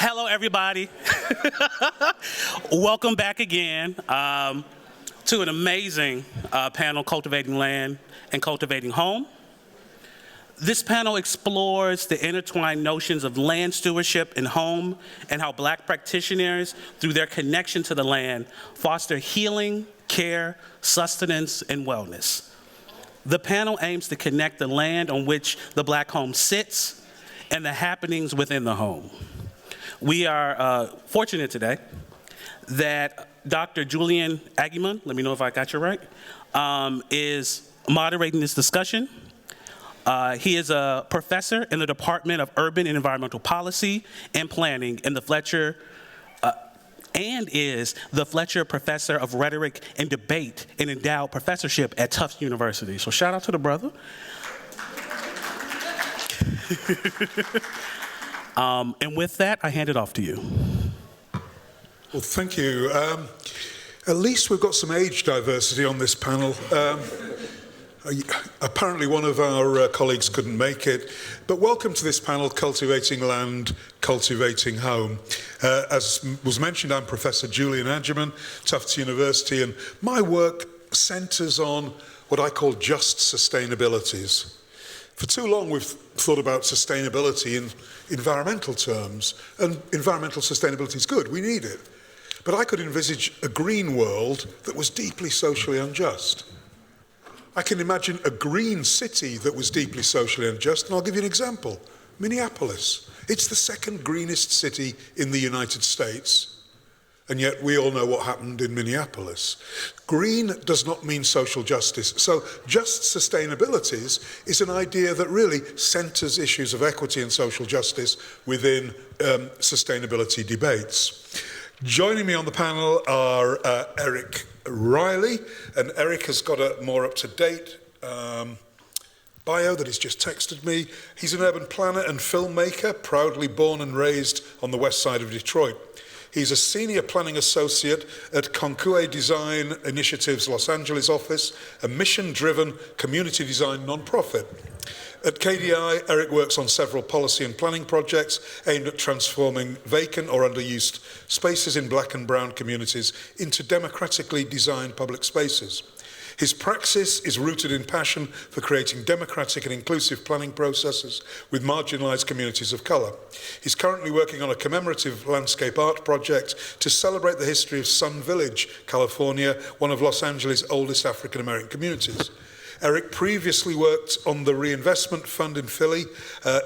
Hello, everybody. Welcome back again to an amazing panel, Cultivating Land and Cultivating Home. This panel explores the intertwined notions of land stewardship and home and how Black practitioners, through their connection to the land, foster healing, care, sustenance, and wellness. The panel aims to connect the land on which the Black home sits and the happenings within the home. We are fortunate today that Dr. Julian Agyeman, let me know if I got you right, is moderating this discussion. He is a professor in the Department of Urban and Environmental Policy and Planning in the Fletcher, and is the Fletcher Professor of Rhetoric and Debate and endowed professorship at Tufts University. So shout out to the brother. And with that, I hand it off to you. Well, thank you. At least we've got some age diversity on this panel. Apparently one of our colleagues couldn't make it, but welcome to this panel, Cultivating Land, Cultivating Home. As was mentioned, I'm Professor Julian Agyeman, Tufts University, and my work centres on what I call just sustainabilities. For too long we've thought about sustainability in environmental terms, and environmental sustainability is good, we need it. But I could envisage a green world that was deeply socially unjust. I can imagine a green city that was deeply socially unjust, and I'll give you an example. Minneapolis. It's the second greenest city in the United States, and yet we all know what happened in Minneapolis. Green does not mean social justice. So just sustainabilities is an idea that really centres issues of equity and social justice within sustainability debates. Joining me on the panel are Eric Riley, and Eric has got a more up-to-date bio that he's just texted me. He's an urban planner and filmmaker, proudly born and raised on the west side of Detroit. He's a senior planning associate at Conque Design Initiatives Los Angeles office, a mission-driven community design nonprofit. At KDI, Eric works on several policy and planning projects aimed at transforming vacant or underused spaces in Black and brown communities into democratically designed public spaces. His praxis is rooted in passion for creating democratic and inclusive planning processes with marginalized communities of color. He's currently working on a commemorative landscape art project to celebrate the history of Sun Village, California, one of Los Angeles' oldest African American communities. Eric previously worked on the Reinvestment Fund in Philly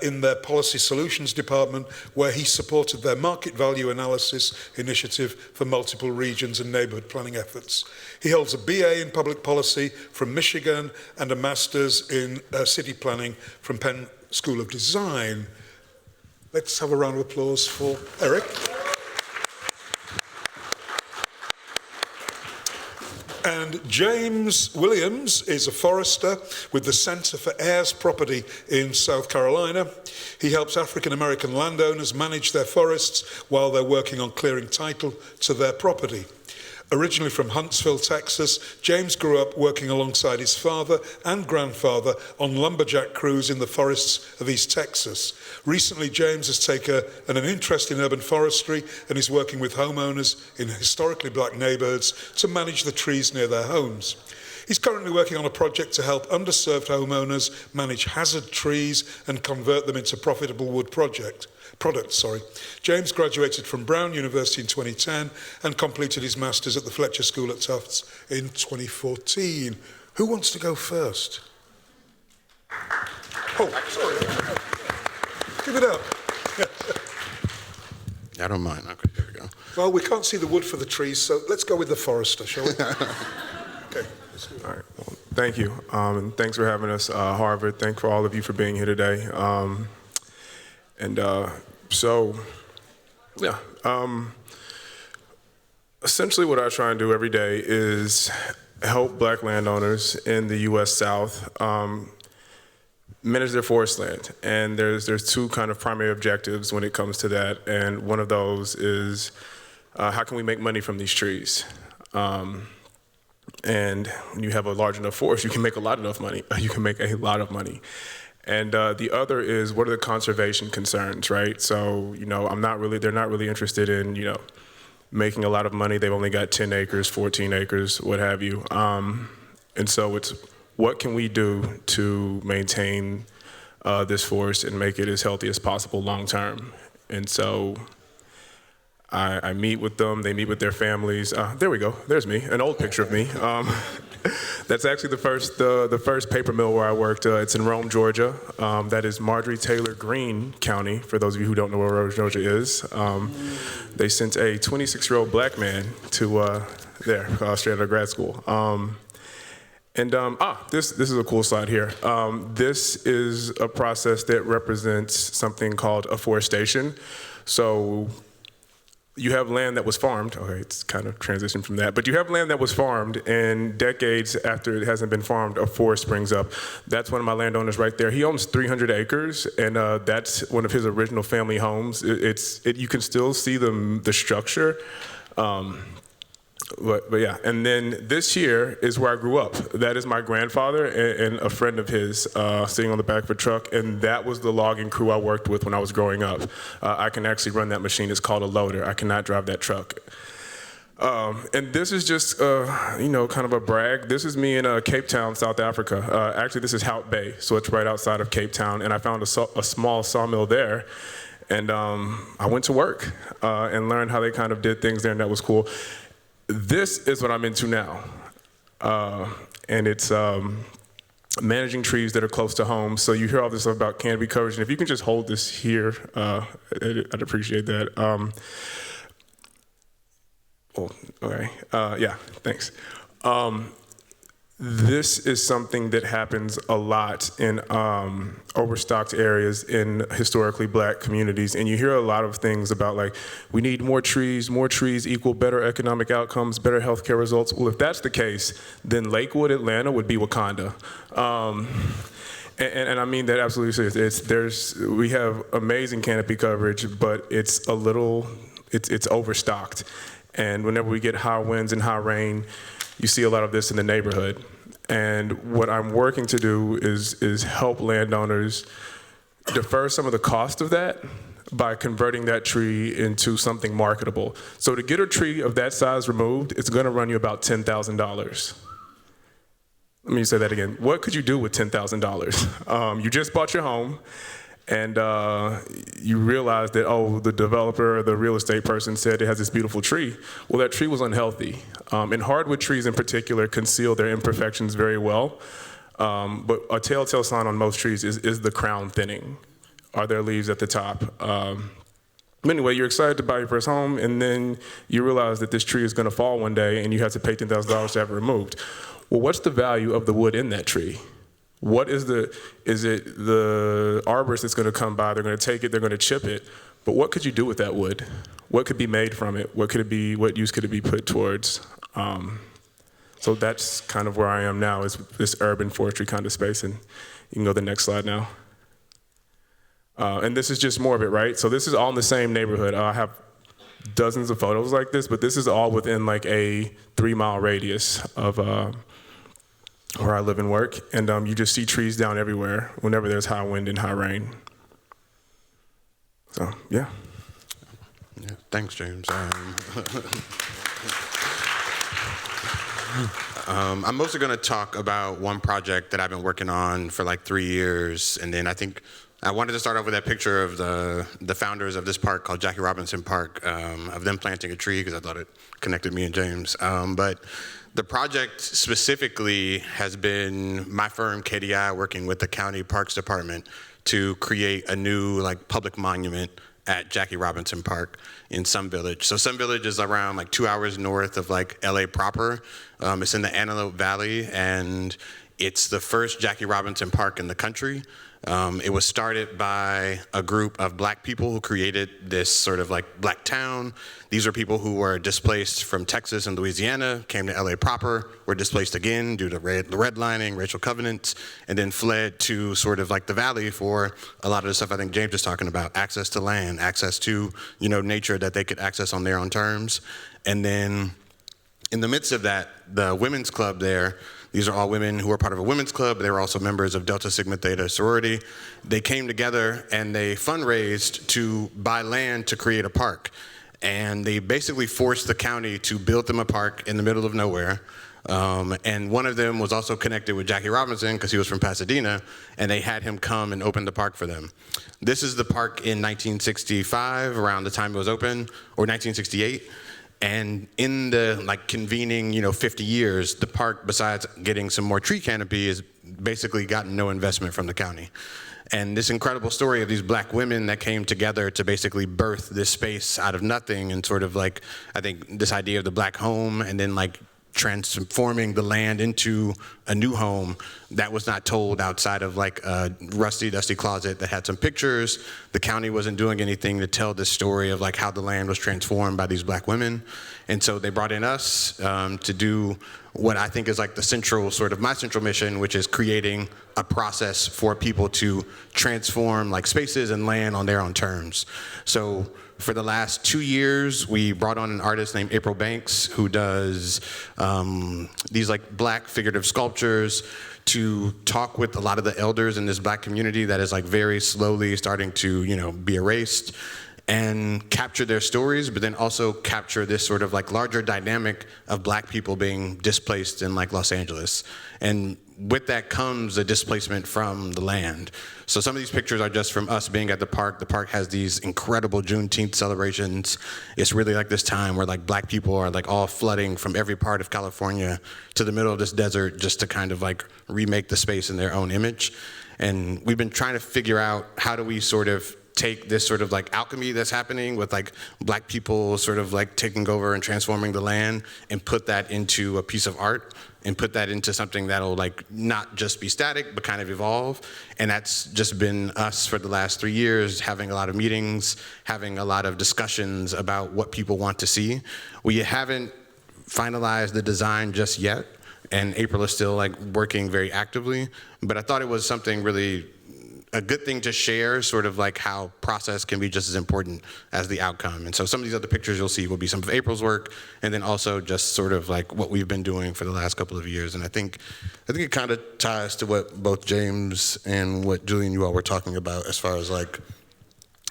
in their Policy Solutions Department, where he supported their market value analysis initiative for multiple regions and neighborhood planning efforts. He holds a BA in public policy from Michigan and a master's in city planning from Penn School of Design. Let's have a round of applause for Eric. And James Williams is a forester with the Center for Heirs Property in South Carolina. He helps African American landowners manage their forests while they're working on clearing title to their property. Originally from Huntsville, Texas, James grew up working alongside his father and grandfather on lumberjack crews in the forests of East Texas. Recently, James has taken an interest in urban forestry and is working with homeowners in historically Black neighborhoods to manage the trees near their homes. He's currently working on a project to help underserved homeowners manage hazard trees and convert them into profitable wood products. James graduated from Brown University in 2010 and completed his master's at the Fletcher School at Tufts in 2014. Who wants to go first? Oh, sorry. Give it up. I don't mind. Okay, here we go. Well, we can't see the wood for the trees, so let's go with the forester, shall we? Okay. All right. Well, thank you, and thanks for having us, Harvard. Thank for all of you for being here today. Essentially what I try and do every day is help Black landowners in the U.S. South manage their forest land. And there's two kind of primary objectives when it comes to that. And one of those is how can we make money from these trees? And when you have a large enough forest, you can make a lot of money. You can make a lot of money. And the other is, what are the conservation concerns, right? So, they're not really interested in, making a lot of money. They've only got 10 acres, 14 acres, what have you. And so it's, what can we do to maintain this forest and make it as healthy as possible long term? And so I meet with them, they meet with their families. There we go, there's me, an old picture of me. That's actually the first paper mill where I worked. It's in Rome, Georgia. That is Marjorie Taylor Greene County, for those of you who don't know where Rome, Georgia is. They sent a 26-year-old black man to there, straight out of grad school. This is a cool slide here. This is a process that represents something called afforestation. So you have land that was farmed. Okay, it's kind of transitioned from that. But you have land that was farmed, and decades after it hasn't been farmed, a forest springs up. That's one of my landowners right there. He owns 300 acres, and that's one of his original family homes. You can still see the structure. But yeah, and then this here is where I grew up. That is my grandfather and a friend of his sitting on the back of a truck, and that was the logging crew I worked with when I was growing up. I can actually run that machine. It's called a loader. I cannot drive that truck. And this is just, kind of a brag. This is me in Cape Town, South Africa. Actually, this is Hout Bay, so it's right outside of Cape Town, and I found a small sawmill there. And I went to work and learned how they kind of did things there, and that was cool. This is what I'm into now, and it's managing trees that are close to home. So you hear all this stuff about canopy coverage, and if you can just hold this here, I'd appreciate that. Okay, yeah, thanks. This is something that happens a lot in overstocked areas in historically black communities. And you hear a lot of things about, like, we need more trees equal better economic outcomes, better healthcare results. Well, if that's the case, then Lakewood, Atlanta would be Wakanda. And I mean that absolutely serious. We have amazing canopy coverage, but it's overstocked. And whenever we get high winds and high rain, you see a lot of this in the neighborhood. And what I'm working to do is help landowners defer some of the cost of that by converting that tree into something marketable. So to get a tree of that size removed, it's gonna run you about $10,000. Let me say that again. What could you do with $10,000? You just bought your home, and you realize that, the developer or the real estate person said it has this beautiful tree. Well, that tree was unhealthy. And hardwood trees in particular conceal their imperfections very well. But a telltale sign on most trees is the crown thinning. Are there leaves at the top? Anyway, you're excited to buy your first home, and then you realize that this tree is gonna fall one day, and you have to pay $10,000 to have it removed. Well, what's the value of the wood in that tree? Is it the arborist that's gonna come by, they're gonna take it, they're gonna chip it, but what could you do with that wood? What could be made from it? What use could it be put towards? So that's kind of where I am now, is this urban forestry kind of space, and you can go to the next slide now. And this is just more of it, right? So this is all in the same neighborhood. I have dozens of photos like this, but this is all within like a 3-mile radius of where I live and work, and you just see trees down everywhere whenever there's high wind and high rain. So, yeah. Yeah, thanks, James. I'm mostly going to talk about one project that I've been working on for like 3 years, and then I think I wanted to start off with that picture of the founders of this park called Jackie Robinson Park, of them planting a tree, because I thought it connected me and James. But the project specifically has been my firm, KDI, working with the County Parks Department to create a new public monument at Jackie Robinson Park in Sun Village. So Sun Village is around 2 hours north of LA proper. It's in the Antelope Valley, and it's the first Jackie Robinson Park in the country. It was started by a group of black people who created this sort of black town. These are people who were displaced from Texas and Louisiana, came to LA proper, were displaced again due to the redlining, racial covenants, and then fled to sort of the valley for a lot of the stuff I think James was talking about, access to land, access to, nature that they could access on their own terms. And then in the midst of that, the women's club there These are all women who were part of a women's club, but they were also members of Delta Sigma Theta sorority. They came together and they fundraised to buy land to create a park. And they basically forced the county to build them a park in the middle of nowhere. And one of them was also connected with Jackie Robinson because he was from Pasadena, and they had him come and open the park for them. This is the park in 1965, around the time it was open, or 1968. And in the convening, 50 years, the park, besides getting some more tree canopy, has basically gotten no investment from the county. And this incredible story of these black women that came together to basically birth this space out of nothing, and sort of I think this idea of the black home, and then transforming the land into a new home that was not told outside of a rusty, dusty closet that had some pictures. The county wasn't doing anything to tell this story of how the land was transformed by these black women. And so they brought in us to do what I think is the central, my central mission, which is creating a process for people to transform spaces and land on their own terms. So for the last 2 years, we brought on an artist named April Banks, who does these black figurative sculptures, to talk with a lot of the elders in this black community that is very slowly starting to be erased, and capture their stories, but then also capture this larger dynamic of black people being displaced in Los Angeles. And with that comes a displacement from the land. So some of these pictures are just from us being at the park. The park has these incredible Juneteenth celebrations. It's really this time where black people are all flooding from every part of California to the middle of this desert just to kind of remake the space in their own image. And we've been trying to figure out, how do we take this alchemy that's happening with black people taking over and transforming the land, and put that into a piece of art, and put that into something that'll not just be static but kind of evolve. And that's just been us for the last 3 years, having a lot of meetings, having a lot of discussions about what people want to see. We haven't finalized the design just yet, and April is still working very actively, but I thought it was something really a good thing to share, how process can be just as important as the outcome. And so some of these other pictures you'll see will be some of April's work, and then also just what we've been doing for the last couple of years. And I think it kind of ties to what both James and what Julian, you all were talking about, as far as I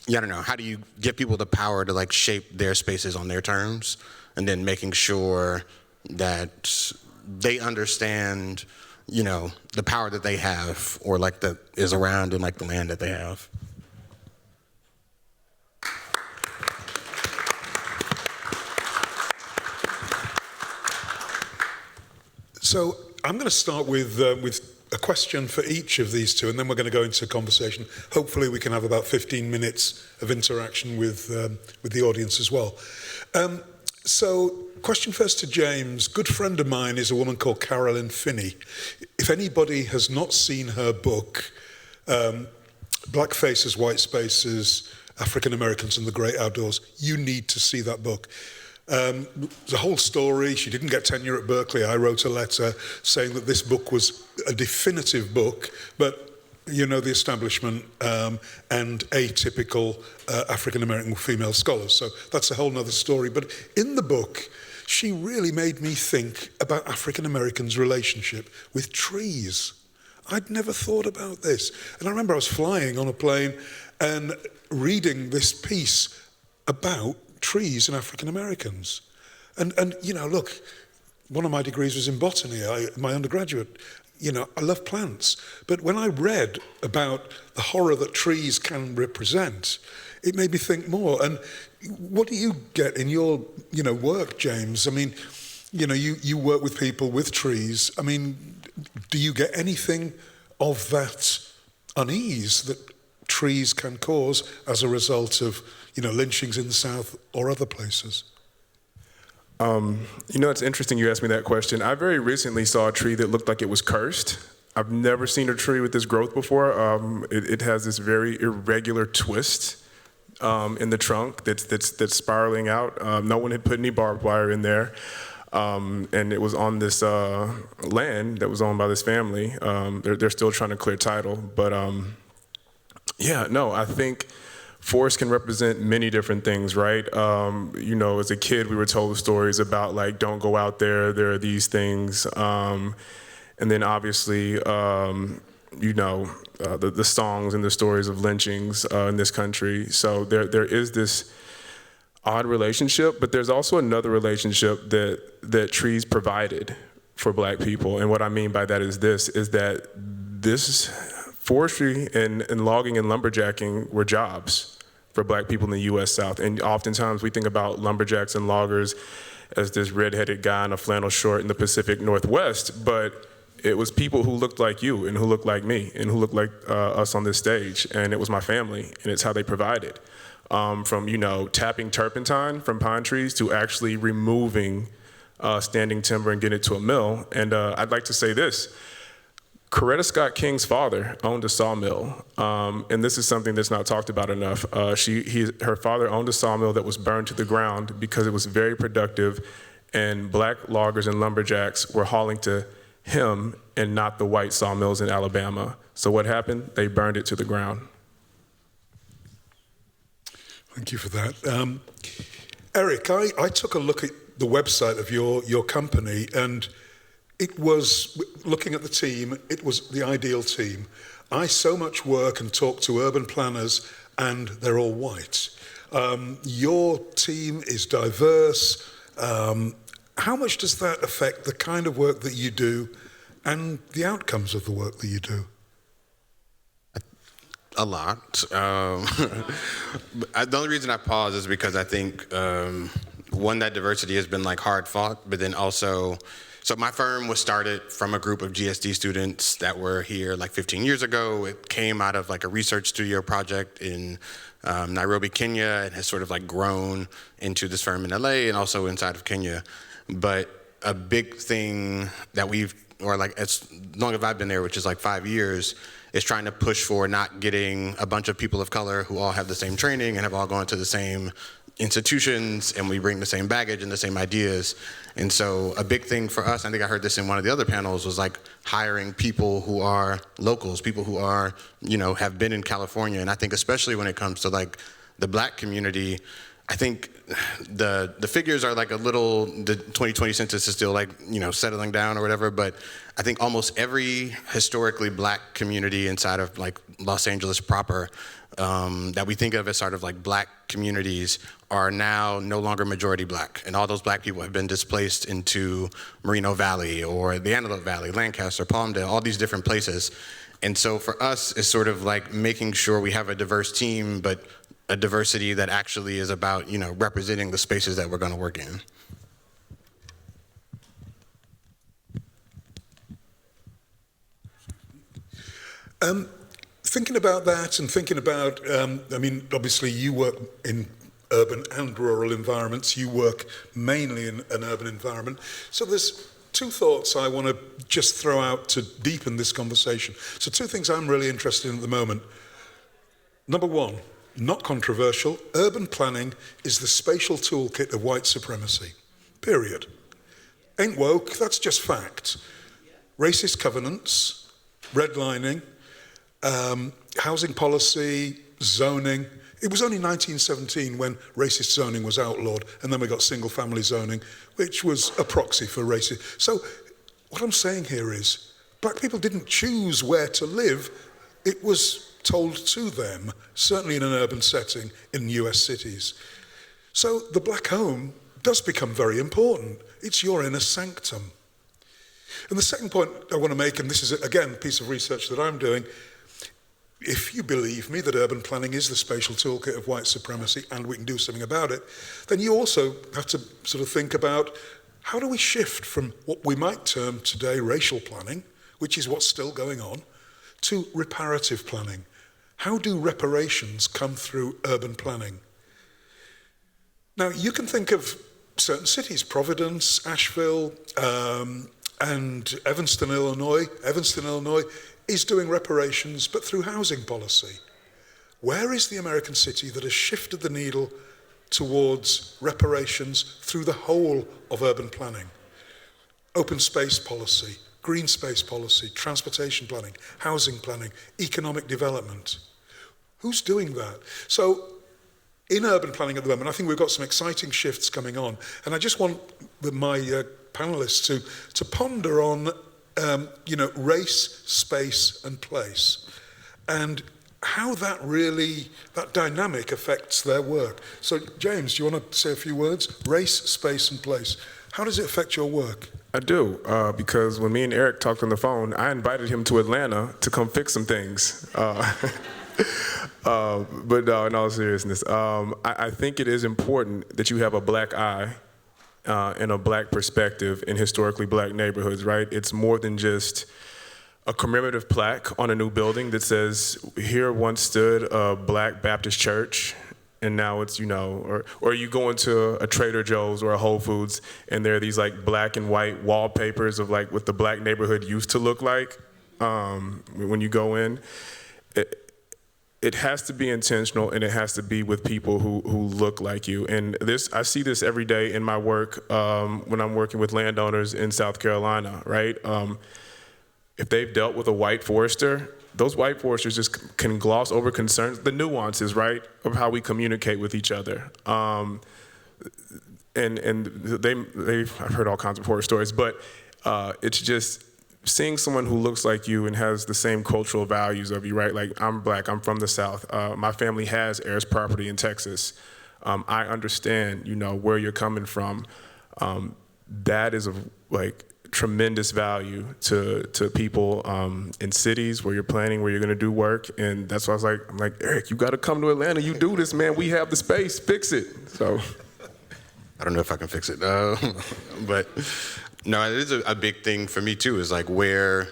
don't know, how do you give people the power to shape their spaces on their terms, and then making sure that they understand the power that they have, or that is around in the land that they have. So I'm going to start with a question for each of these two, and then we're going to go into conversation. Hopefully we can have about 15 minutes of interaction with the audience as well. So, question first to James. Good friend of mine is a woman called Carolyn Finney. If anybody has not seen her book, Black Faces, White Spaces, African Americans and the Great Outdoors, you need to see that book. The whole story, she didn't get tenure at Berkeley. I wrote a letter saying that this book was a definitive book, but the establishment and atypical African-American female scholars. So that's a whole nother story. But in the book, she really made me think about African-Americans' relationship with trees. I'd never thought about this. And I remember I was flying on a plane and reading this piece about trees and African-Americans. And look, one of my degrees was in botany, my undergraduate. I love plants, but when I read about the horror that trees can represent, it made me think more. And what do you get in your, work, James? I mean, you work with people with trees. I mean, do you get anything of that unease that trees can cause as a result of, lynchings in the South or other places? It's interesting you asked me that question. I very recently saw a tree that looked like it was cursed. I've never seen a tree with this growth before. It has this very irregular twist in the trunk that's spiraling out. No one had put any barbed wire in there. And it was on this land that was owned by this family. They're still trying to clear title. But I think forest can represent many different things, right? As a kid, we were told stories about don't go out there are these things. And then obviously, the songs and the stories of lynchings in this country. So there is this odd relationship, but there's also another relationship that trees provided for Black people. And what I mean by that is that this forestry and logging and lumberjacking were jobs for Black people in the U.S. South. And oftentimes we think about lumberjacks and loggers as this redheaded guy in a flannel short in the Pacific Northwest, but it was people who looked like you and who looked like me and who looked like us on this stage, and it was my family, and it's how they provided. From tapping turpentine from pine trees to actually removing standing timber and getting it to a mill. And I'd like to say this. Coretta Scott King's father owned a sawmill, and this is something that's not talked about enough. Her father owned a sawmill that was burned to the ground because it was very productive, and Black loggers and lumberjacks were hauling to him and not the white sawmills in Alabama. So what happened? They burned it to the ground. Thank you for that. Eric, I took a look at the website of your company, and it was, looking at the team, it was the ideal team. I so much work and talk to urban planners, and they're all white. Your team is diverse. How much does that affect the kind of work that you do and the outcomes of the work that you do? A lot. The only reason I pause is because I think, one, that diversity has been like hard fought, but then also, so my firm was started from a group of GSD students that were here like 15 years ago. It came out of like a research studio project in Nairobi, Kenya, and has sort of like grown into this firm in LA and also inside of Kenya. But a big thing that as long as I've been there, which is like 5 years, is trying to push for not getting a bunch of people of color who all have the same training and have all gone to the same institutions, and we bring the same baggage and the same ideas. And so a big thing for us, I think I heard this in one of the other panels, was like hiring people who are locals, people who are, have been in California. And I think especially when it comes to like the Black community, I think the figures are like a little, the 2020 census is still like, settling down or whatever, but I think almost every historically Black community inside of like Los Angeles proper that we think of as sort of like Black communities are now no longer majority Black. And all those Black people have been displaced into Moreno Valley or the Antelope Valley, Lancaster, Palmdale, all these different places. And so for us, it's sort of like making sure we have a diverse team, but a diversity that actually is about, representing the spaces that we're going to work in. Thinking about that and thinking about, obviously you work in urban and rural environments. You work mainly in an urban environment. So there's two thoughts I want to just throw out to deepen this conversation. So two things I'm really interested in at the moment. Number one, not controversial, urban planning is the spatial toolkit of white supremacy, period. Ain't woke, that's just fact. Racist covenants, redlining, housing policy, zoning. It was only 1917 when racist zoning was outlawed, and then we got single family zoning, which was a proxy for racist. So what I'm saying here is, Black people didn't choose where to live, it was told to them, certainly in an urban setting in US cities. So the Black home does become very important. It's your inner sanctum. And the second point I want to make, and this is again a piece of research that I'm doing, if you believe me that urban planning is the spatial toolkit of white supremacy and we can do something about it, then you also have to sort of think about how do we shift from what we might term today racial planning, which is what's still going on, to reparative planning. How do reparations come through urban planning? Now, you can think of certain cities, Providence, Asheville, and Evanston, Illinois. Evanston, Illinois is doing reparations, but through housing policy. Where is the American city that has shifted the needle towards reparations through the whole of urban planning? Open space policy, green space policy, transportation planning, housing planning, economic development. Who's doing that? So in urban planning at the moment, I think we've got some exciting shifts coming on. And I just want my panelists to ponder on race, space, and place, and how that dynamic affects their work. So, James, do you want to say a few words? Race, space, and place. How does it affect your work? I do, because when me and Eric talked on the phone, I invited him to Atlanta to come fix some things. But no, in all seriousness, I think it is important that you have a black eye and a black perspective in historically black neighborhoods, right? It's more than just a commemorative plaque on a new building that says, here once stood a black Baptist church, and now it's, or you go into a Trader Joe's or a Whole Foods, and there are these like black and white wallpapers of like what the black neighborhood used to look like when you go in. It has to be intentional, and it has to be with people who look like you. And I see this every day in my work when I'm working with landowners in South Carolina, right? If they've dealt with a white forester, those white foresters just can gloss over concerns, the nuances, right, of how we communicate with each other. And I've heard all kinds of horror stories, but it's just seeing someone who looks like you and has the same cultural values of you, right? Like, I'm black, I'm from the South. My family has heirs property in Texas. I understand, where you're coming from. That is of tremendous value to people in cities where you're planning, where you're gonna do work. And that's why I'm like, Eric, you gotta come to Atlanta, you do this, man. We have the space, fix it. So. I don't know if I can fix it, but no, it is a big thing for me too, is like where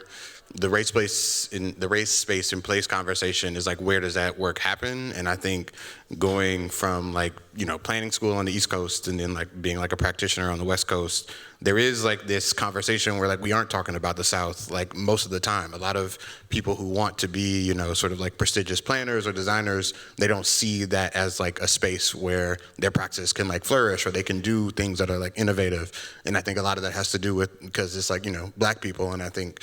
the race, space, and place conversation is, like, where does that work happen? And I think going from planning school on the East Coast and then being a practitioner on the West Coast, there is this conversation where we aren't talking about the South most of the time. A lot of people who want to be sort of prestigious planners or designers, they don't see that as a space where their practice can flourish, or they can do things that are innovative. And I think a lot of that has to do with, because it's black people, and I think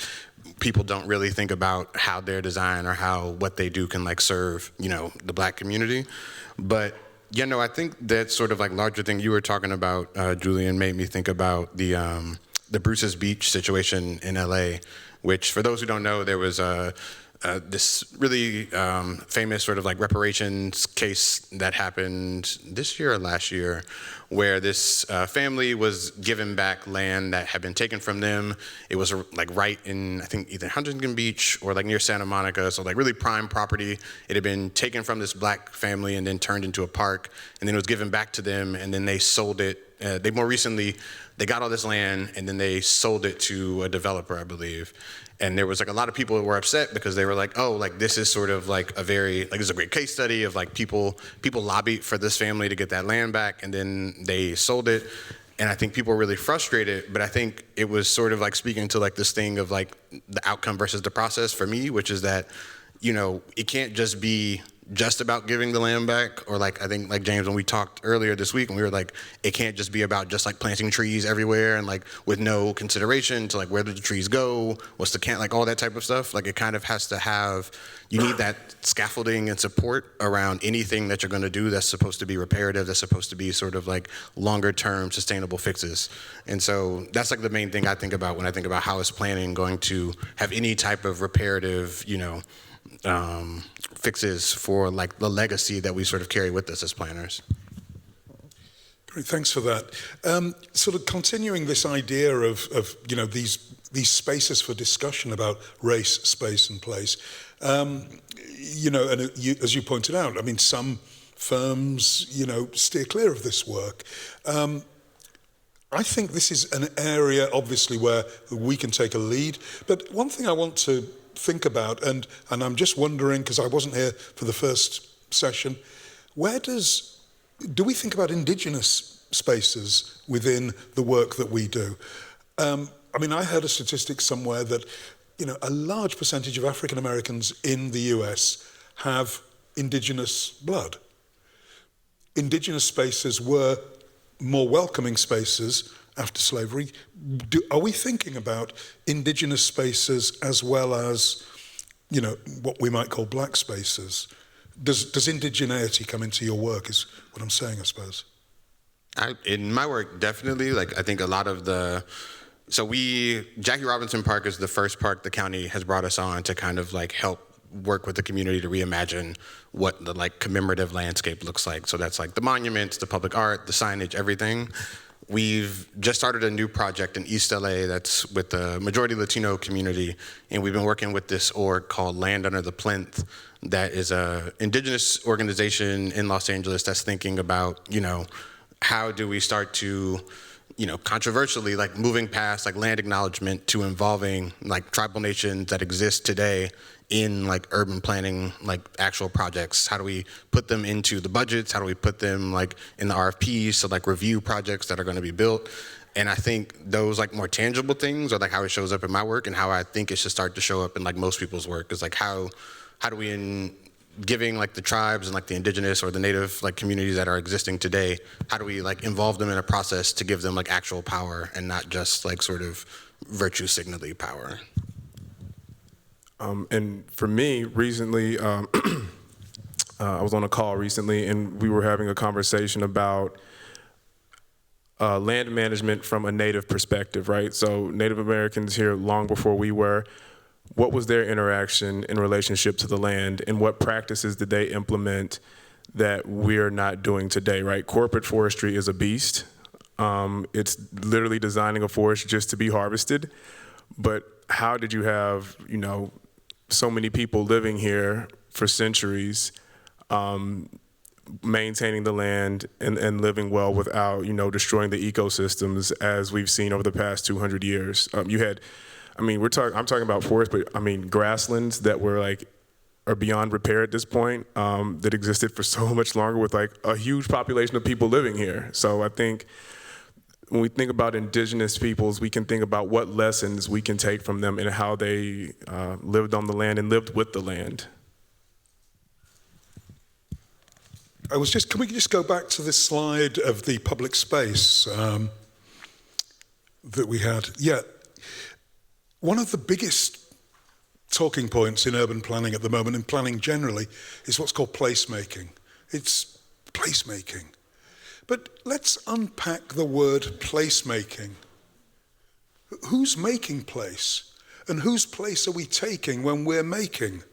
people don't really think about how their design or what they do can serve the black community. But I think that sort of larger thing you were talking about, Julian, made me think about the Bruce's Beach situation in LA, which, for those who don't know, there was this really famous sort of reparations case that happened this year or last year, where this family was given back land that had been taken from them. It was right in, I think, either Huntington Beach or near Santa Monica, so really prime property. It had been taken from this black family and then turned into a park, and then it was given back to them, and then they sold it. They more recently, they got all this land and then they sold it to a developer, I believe. And there was a lot of people who were upset because they were this is sort of a very, this is a great case study of people lobbied for this family to get that land back, and then they sold it. And I think people were really frustrated, but I think it was sort of speaking to this thing of the outcome versus the process for me, which is that, it can't just be just about giving the land back, or I think James, when we talked earlier this week, and we were it can't just be about just planting trees everywhere and with no consideration to where do the trees go, what's the all that type of stuff. It kind of has to have, you need that scaffolding and support around anything that you're going to do that's supposed to be reparative, that's supposed to be sort of longer term sustainable fixes. And so that's the main thing I think about when I think about how is planning going to have any type of reparative, fixes for the legacy that we sort of carry with us as planners. Great, thanks for that. Sort of continuing this idea of these spaces for discussion about race, space, and place. And as you pointed out, I mean, some firms steer clear of this work. I think this is an area, obviously, where we can take a lead. But one thing I want to think about, and I'm just wondering, because I wasn't here for the first session, do we think about Indigenous spaces within the work that we do? I mean, I heard a statistic somewhere that, a large percentage of African Americans in the US have Indigenous blood. Indigenous spaces were more welcoming spaces after slavery. Are we thinking about Indigenous spaces as well as, what we might call black spaces? Does indigeneity come into your work, is what I'm saying, I suppose? In my work, definitely. I think a lot of the So Jackie Robinson Park is the first park the county has brought us on to kind of like help work with the community to reimagine what the like commemorative landscape looks like. So that's like the monuments, the public art, the signage, everything. We've just started a new project in East LA that's with the majority Latino community, and we've been working with this org called Land Under the Plinth that is a indigenous organization in Los Angeles that's thinking about, you know, how do we start to, you know, controversially, like moving past like land acknowledgement to involving like tribal nations that exist today in like urban planning, like actual projects. How do we put them into the budgets? How do we put them like in the RFPs to like review projects that are going to be built? And I think those like more tangible things are like how it shows up in my work and how I think it should start to show up in like most people's work is like how do we in giving like the tribes and like the indigenous or the native like communities that are existing today, how do we like involve them in a process to give them like actual power and not just like sort of virtue signally power? And for me, recently, I was on a call recently and we were having a conversation about land management from a Native perspective, right? So Native Americans here long before we were, what was their interaction in relationship to the land and what practices did they implement that we're not doing today, right? Corporate forestry is a beast. It's literally designing a forest just to be harvested. But how did you have, you know, so many people living here for centuries, maintaining the land and living well without, you know, destroying the ecosystems as we've seen over the past 200 years? You had, I mean, I'm talking about forests, but I mean, grasslands that are beyond repair at this point, that existed for so much longer with like a huge population of people living here. So I think when we think about indigenous peoples, we can think about what lessons we can take from them and how they lived on the land and lived with the land. Can we just go back to this slide of the public space that we had? Yeah. One of the biggest talking points in urban planning at the moment, and planning generally, is what's called placemaking. It's placemaking. But let's unpack the word placemaking. Who's making place? And whose place are we taking when we're making?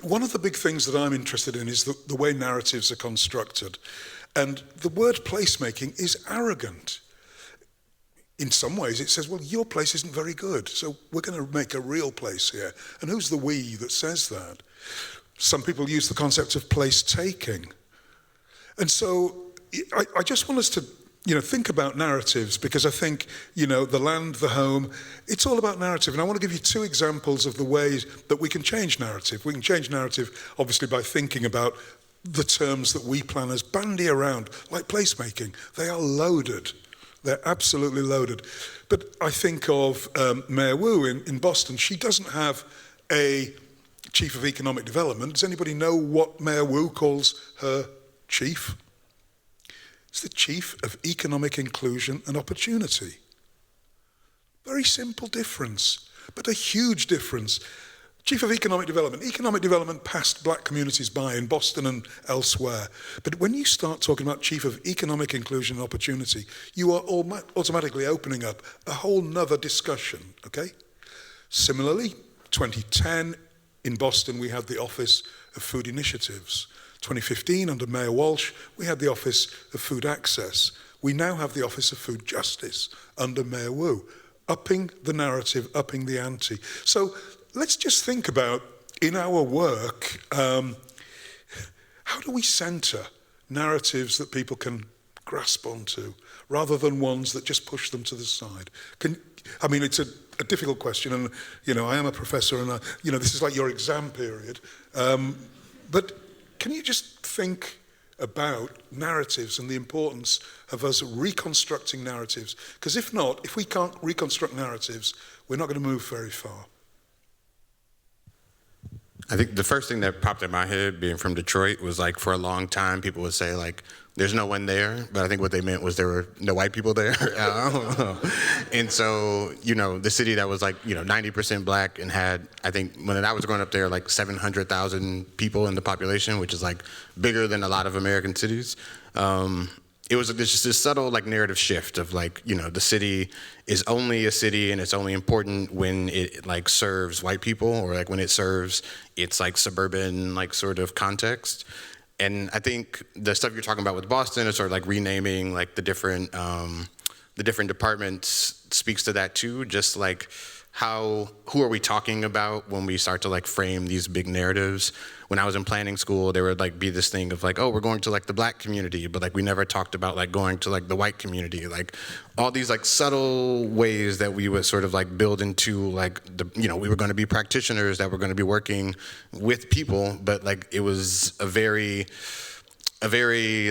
One of the big things that I'm interested in is the way narratives are constructed. And the word placemaking is arrogant. In some ways, it says, well, your place isn't very good, so we're going to make a real place here. And who's the we that says that? Some people use the concept of place taking. And so I just want us to, you know, think about narratives, because I think, you know, the land, the home, it's all about narrative. And I want to give you two examples of the ways that we can change narrative. We can change narrative, obviously, by thinking about the terms that we planners bandy around, like placemaking. They are loaded. They're absolutely loaded. But I think of Mayor Wu in Boston. She doesn't have a chief of economic development. Does anybody know what Mayor Wu calls her chief? It's the chief of economic inclusion and opportunity. Very simple difference, but a huge difference. Chief of Economic Development passed black communities by in Boston and elsewhere. But when you start talking about Chief of Economic Inclusion and Opportunity, you are automatically opening up a whole nother discussion, okay? Similarly, 2010, in Boston, we had the Office of Food Initiatives. 2015, under Mayor Walsh, we had the Office of Food Access. We now have the Office of Food Justice under Mayor Wu, upping the narrative, upping the ante. So let's just think about, in our work, how do we center narratives that people can grasp onto, rather than ones that just push them to the side? I mean, it's a difficult question, and, you know, I am a professor, and, you know, this is like your exam period. But can you just think about narratives and the importance of us reconstructing narratives? Because if not, if we can't reconstruct narratives, we're not going to move very far. I think the first thing that popped in my head, being from Detroit, was like, for a long time, people would say like, there's no one there, but I think what they meant was there were no white people there. And so, you know, the city that was like, you know, 90% black and had, I think when I was growing up there, like 700,000 people in the population, which is like bigger than a lot of American cities. it was just this subtle like narrative shift of like, you know, the city is only a city and it's only important when it like serves white people, or like when it serves its like suburban like sort of context. And I think the stuff you're talking about with Boston is sort of like renaming like the different departments speaks to that too. Just like who are we talking about when we start to like frame these big narratives? When I was in planning school, there would like be this thing of like, oh, we're going to like the Black community, but like we never talked about like going to like the white community, like all these like subtle ways that we would sort of like build into like we were going to be practitioners that were going to be working with people, but like it was a very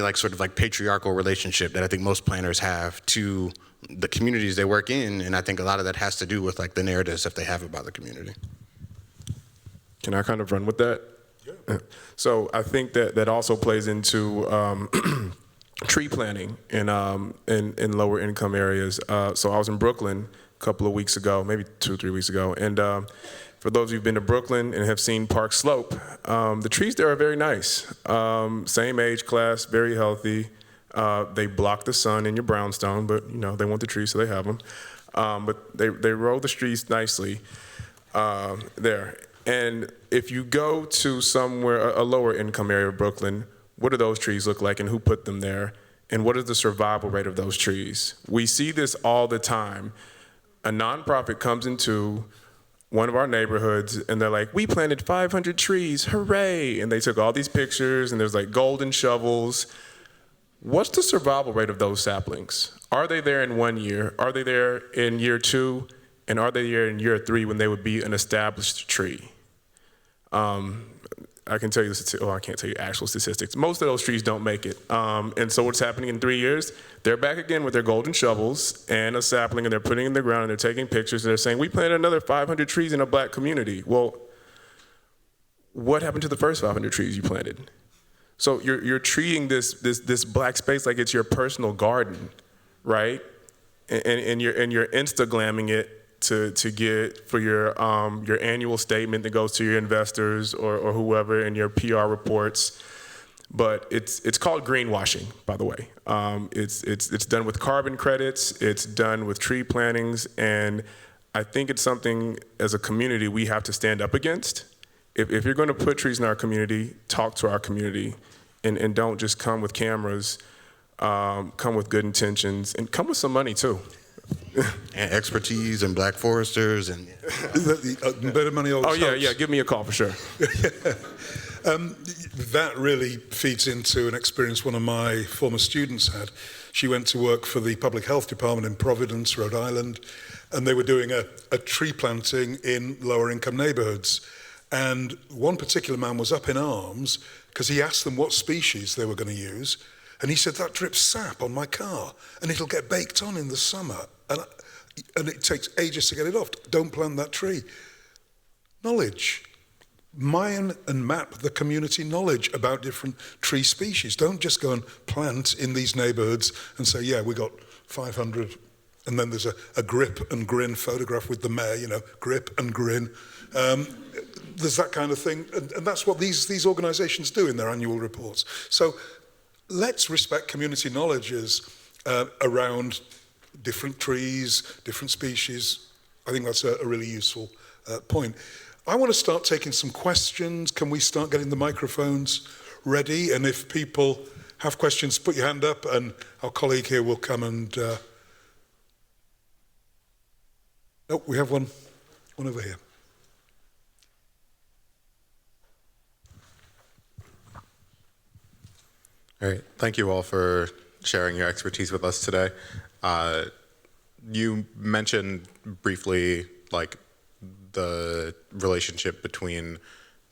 like sort of like patriarchal relationship that I think most planners have to the communities they work in, and I think a lot of that has to do with like the narratives that they have about the community. Can I kind of run with that? Yeah. So I think that also plays into tree planting in lower income areas. So I was in Brooklyn a couple of weeks ago, maybe 2 or 3 weeks ago, and for those of you who've been to Brooklyn and have seen Park Slope, the trees there are very nice. Same age class, very healthy. They block the sun in your brownstone, but you know they want the trees, so they have them. But they roll the streets nicely there. And if you go to somewhere, a lower income area of Brooklyn, what do those trees look like and who put them there? And what is the survival rate of those trees? We see this all the time. A nonprofit comes into one of our neighborhoods and they're like, we planted 500 trees, hooray. And they took all these pictures and there's like golden shovels. What's the survival rate of those saplings? Are they there in 1 year? Are they there in year 2? And are they there in year 3 when they would be an established tree? I can tell you I can't tell you actual statistics. Most of those trees don't make it. And so what's happening in 3 years? They're back again with their golden shovels and a sapling, and they're putting it in the ground, and they're taking pictures, and they're saying, we planted another 500 trees in a Black community. Well, what happened to the first 500 trees you planted? So you're treating this Black space like it's your personal garden, right? And you're Instagramming it to get for your annual statement that goes to your investors or whoever in your PR reports. But it's called greenwashing, by the way. It's done with carbon credits, it's done with tree plantings, and I think it's something as a community we have to stand up against. If you're going to put trees in our community, talk to our community, and don't just come with cameras, come with good intentions, and come with some money too. And expertise and Black foresters and better money always helps. Yeah, give me a call for sure. That really feeds into an experience one of my former students had. She went to work for the Public Health Department in Providence, Rhode Island, and they were doing a tree planting in lower income neighborhoods. And one particular man was up in arms because he asked them what species they were going to use. And he said, that drips sap on my car and it'll get baked on in the summer. And it takes ages to get it off. Don't plant that tree. Knowledge. Mine and map the community knowledge about different tree species. Don't just go and plant in these neighborhoods and say, yeah, we got 500. And then there's a grip and grin photograph with the mayor, grip and grin. There's that kind of thing. And that's what these organizations do in their annual reports. So let's respect community knowledges around different trees, different species. I think that's a really useful point. I want to start taking some questions. Can we start getting the microphones ready? And if people have questions, put your hand up and our colleague here will come and... Oh, we have one over here. All right, thank you all for sharing your expertise with us today. You mentioned briefly like the relationship between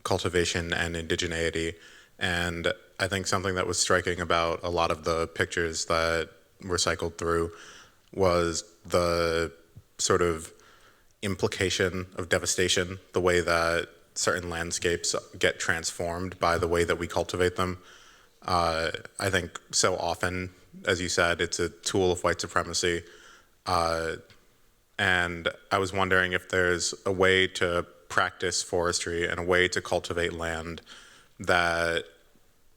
cultivation and indigeneity, and I think something that was striking about a lot of the pictures that were cycled through was the sort of implication of devastation, the way that certain landscapes get transformed by the way that we cultivate them. I think so often, as you said, it's a tool of white supremacy. And I was wondering if there's a way to practice forestry and a way to cultivate land that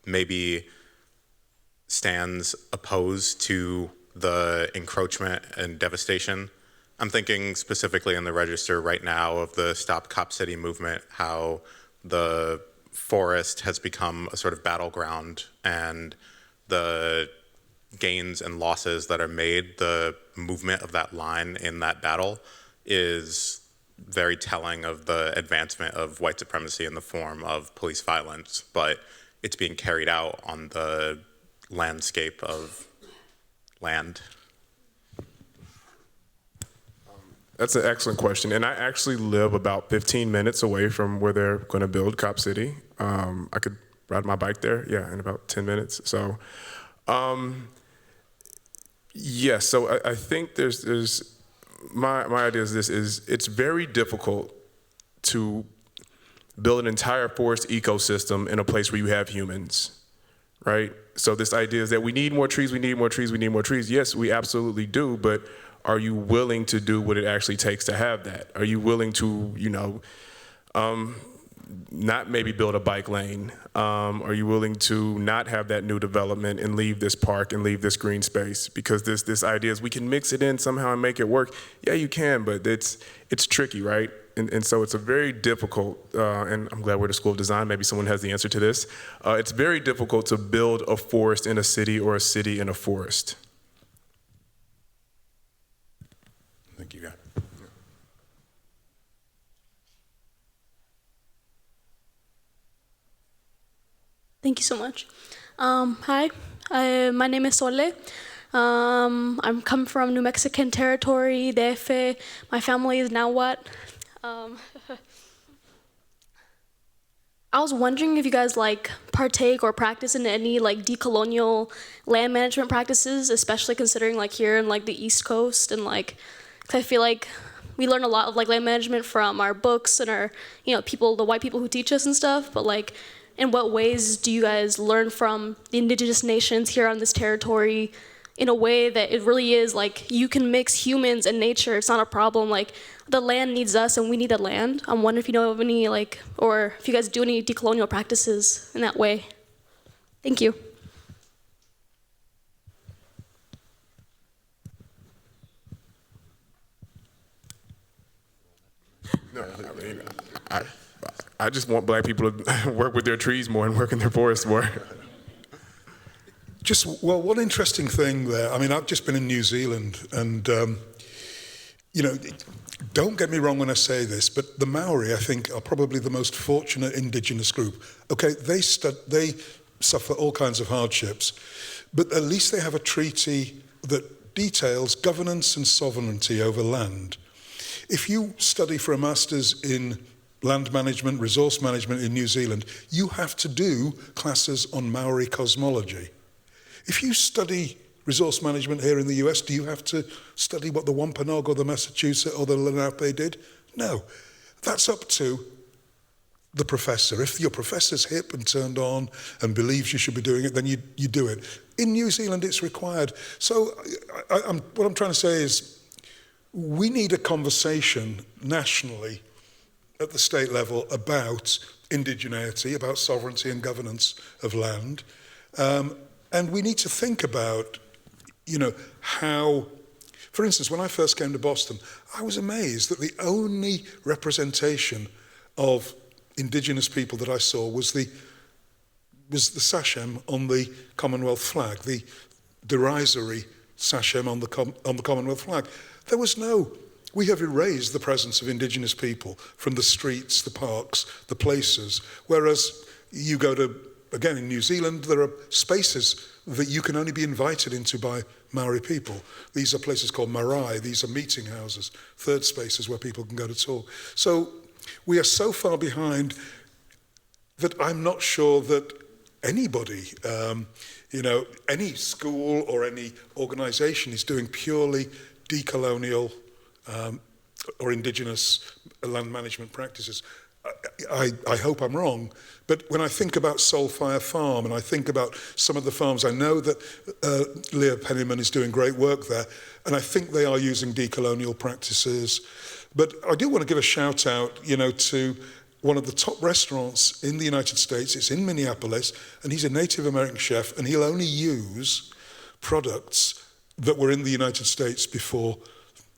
maybe stands opposed to the encroachment and devastation. I'm thinking specifically in the register right now of the Stop Cop City movement, how the forest has become a sort of battleground, and the gains and losses that are made, the movement of that line in that battle is very telling of the advancement of white supremacy in the form of police violence, but it's being carried out on the landscape of land. That's an excellent question, and I actually live about 15 minutes away from where they're going to build Cop City. I could ride my bike there, in about 10 minutes. So, yes. So I think there's my idea is this: it's very difficult to build an entire forest ecosystem in a place where you have humans, right? So this idea is that we need more trees, we need more trees, we need more trees. Yes, we absolutely do, but are you willing to do what it actually takes to have that? Are you willing to, not maybe build a bike lane? Are you willing to not have that new development and leave this park and leave this green space? Because this idea is we can mix it in somehow and make it work. Yeah, you can, but it's tricky, right? And so it's a very difficult, and I'm glad we're at the School of Design, maybe someone has the answer to this. It's very difficult to build a forest in a city or a city in a forest. I think you got it. Thank you so much. Hi, my name is Sole. I'm come from New Mexican territory, DF. My family is Nahuatl. I was wondering if you guys partake or practice in any decolonial land management practices, especially considering here in the East Coast, and 'cause I feel like we learn a lot of land management from our books and our people, the white people who teach us and stuff, but in what ways do you guys learn from the indigenous nations here on this territory in a way that it really is you can mix humans and nature, it's not a problem, the land needs us and we need the land. I'm wondering if you know of any or if you guys do any decolonial practices in that way. Thank you. No, I just want black people to work with their trees more and work in their forests more. Well, one interesting thing there, I've just been in New Zealand, and, don't get me wrong when I say this, but the Maori, I think, are probably the most fortunate indigenous group. Okay, they suffer all kinds of hardships, but at least they have a treaty that details governance and sovereignty over land. If you study for a master's in land management, resource management in New Zealand, you have to do classes on Maori cosmology. If you study resource management here in the US, do you have to study what the Wampanoag or the Massachusetts or the Lenape did? No. That's up to the professor. If your professor's hip and turned on and believes you should be doing it, then you do it. In New Zealand, it's required. So what I'm trying to say is we need a conversation nationally at the state level about indigeneity, about sovereignty and governance of land. And we need to think about, how, for instance, when I first came to Boston, I was amazed that the only representation of indigenous people that I saw was the sachem on the Commonwealth flag, the derisory sachem on the Commonwealth flag. There was we have erased the presence of indigenous people from the streets, the parks, the places, whereas you go to, again, in New Zealand, there are spaces that you can only be invited into by Maori people. These are places called marae. These are meeting houses, third spaces where people can go to talk. So we are so far behind that I'm not sure that anybody, any school or any organization is doing purely decolonial or indigenous land management practices. I hope I'm wrong, but when I think about Soulfire Farm and I think about some of the farms, I know that Leah Penniman is doing great work there, and I think they are using decolonial practices. But I do want to give a shout out, to one of the top restaurants in the United States. It's in Minneapolis, and he's a Native American chef, and he'll only use products that were in the United States before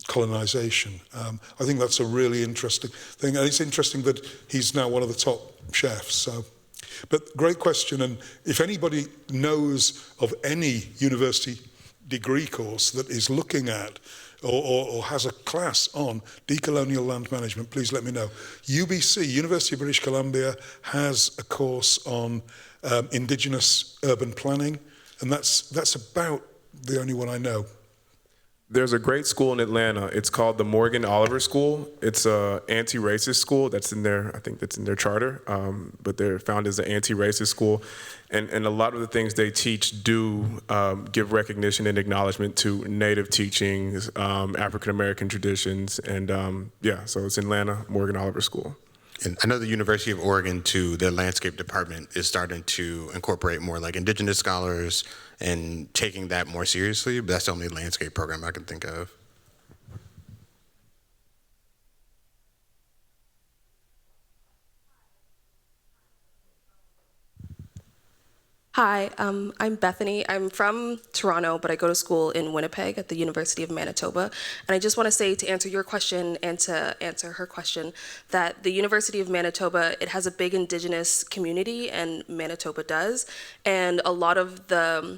colonization. I think that's a really interesting thing, and it's interesting that he's now one of the top chefs. So, but great question, and if anybody knows of any university degree course that is looking at or has a class on decolonial land management, please let me know. UBC, University of British Columbia, has a course on Indigenous urban planning, and that's about the only one I know. There's a great school in Atlanta. It's called the Morgan Oliver School. It's a anti-racist school. That's in their, I think that's in their charter, but they're founded as an anti-racist school. And a lot of the things they teach do give recognition and acknowledgement to Native teachings, African-American traditions, and yeah, so it's in Atlanta, Morgan Oliver School. And I know the University of Oregon, too, their landscape department is starting to incorporate more like Indigenous scholars and taking that more seriously, but that's the only landscape program I can think of. Hi, I'm Bethany. I'm from Toronto, but I go to school in Winnipeg at the University of Manitoba. And I just want to say, to answer your question and to answer her question, that the University of Manitoba, it has a big Indigenous community, and Manitoba does. And a lot of